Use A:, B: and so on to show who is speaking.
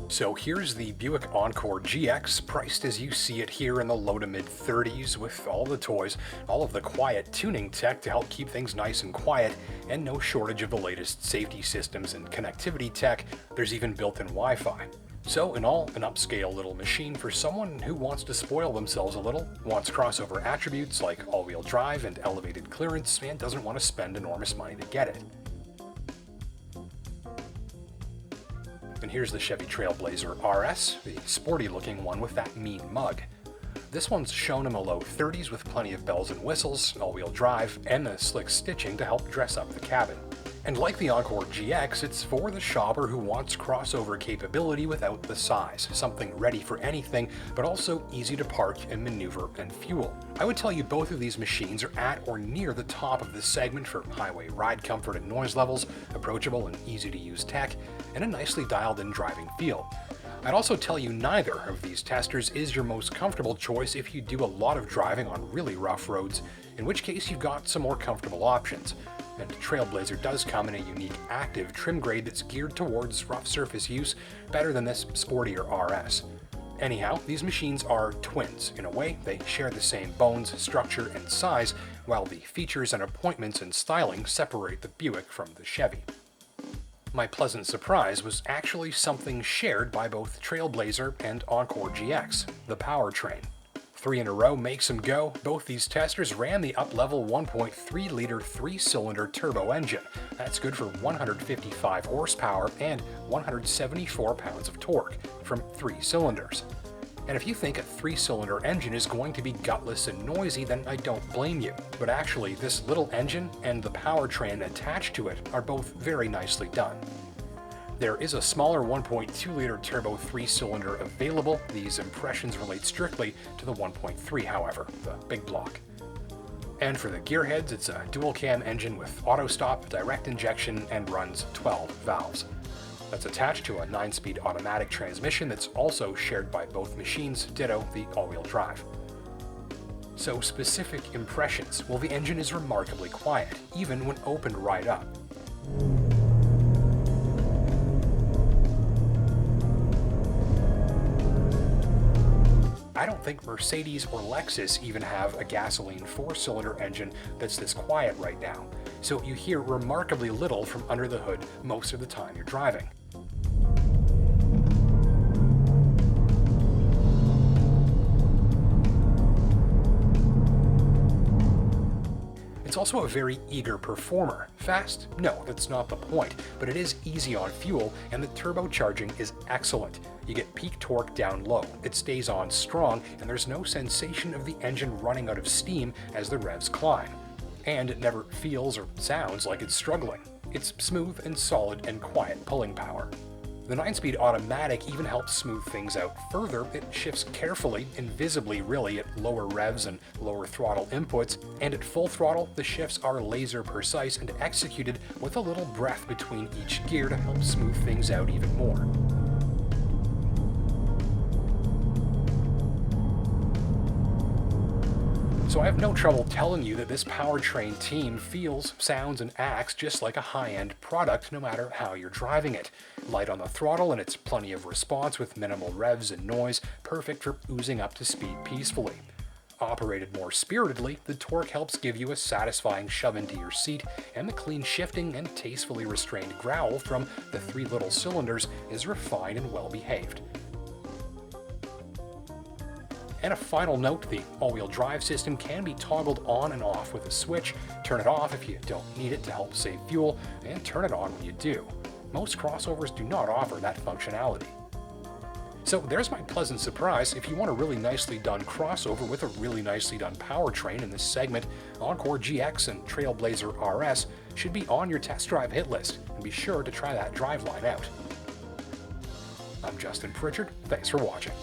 A: So here's the Buick Encore GX, priced as you see it here in the low to mid 30s, with all the toys, all of the quiet tuning tech to help keep things nice and quiet, and no shortage of the latest safety systems and connectivity tech. There's even built-in Wi-Fi. So in all, an upscale little machine for someone who wants to spoil themselves a little, wants crossover attributes like all-wheel drive and elevated clearance, and doesn't want to spend enormous money to get it. And here's the Chevy Trailblazer RS, the sporty-looking one with that mean mug. This one's shown in the low 30s with plenty of bells and whistles, all-wheel drive, and the slick stitching to help dress up the cabin. And like the Encore GX, it's for the shopper who wants crossover capability without the size, something ready for anything, but also easy to park and maneuver and fuel. I would tell you both of these machines are at or near the top of this segment for highway ride comfort and noise levels, approachable and easy to use tech, and a nicely dialed in driving feel. I'd also tell you neither of these testers is your most comfortable choice if you do a lot of driving on really rough roads, in which case you've got some more comfortable options. And Trailblazer does come in a unique active trim grade that's geared towards rough surface use, better than this sportier RS. Anyhow, these machines are twins. In a way, they share the same bones, structure, and size, while the features and appointments and styling separate the Buick from the Chevy. My pleasant surprise was actually something shared by both Trailblazer and Encore GX, the powertrain. 3 in a row makes them go. Both these testers ran the up-level 1.3-liter 3-cylinder turbo engine. That's good for 155 horsepower and 174 pounds of torque from 3 cylinders. And if you think a 3-cylinder engine is going to be gutless and noisy, then I don't blame you. But actually, this little engine and the powertrain attached to it are both very nicely done. There is a smaller 1.2-liter turbo 3-cylinder available. These impressions relate strictly to the 1.3, however, the big block. And for the gearheads, it's a dual-cam engine with auto-stop, direct injection, and runs 12 valves. That's attached to a 9-speed automatic transmission that's also shared by both machines, ditto the all-wheel drive. So specific impressions. Well, the engine is remarkably quiet, even when opened right up. I don't think Mercedes or Lexus even have a gasoline 4-cylinder engine that's this quiet right now, so you hear remarkably little from under the hood most of the time you're driving. It's also a very eager performer. Fast? No, that's not the point, but it is easy on fuel, and the turbocharging is excellent. You get peak torque down low, it stays on strong, and there's no sensation of the engine running out of steam as the revs climb. And it never feels or sounds like it's struggling. It's smooth and solid and quiet pulling power. The 9-speed automatic even helps smooth things out further. It shifts carefully, invisibly really, at lower revs and lower throttle inputs, and at full throttle, the shifts are laser precise and executed with a little breath between each gear to help smooth things out even more. So I have no trouble telling you that this powertrain team feels, sounds, and acts just like a high-end product no matter how you're driving it. Light on the throttle and it's plenty of response with minimal revs and noise, perfect for oozing up to speed peacefully. Operated more spiritedly, the torque helps give you a satisfying shove into your seat, and the clean shifting and tastefully restrained growl from the 3 little cylinders is refined and well behaved. And a final note, the all-wheel drive system can be toggled on and off with a switch. Turn it off if you don't need it to help save fuel, and turn it on when you do. Most crossovers do not offer that functionality. So there's my pleasant surprise. If you want a really nicely done crossover with a really nicely done powertrain in this segment, Encore GX and Trailblazer RS should be on your test drive hit list, and be sure to try that driveline out. I'm Justin Pritchard. Thanks for watching.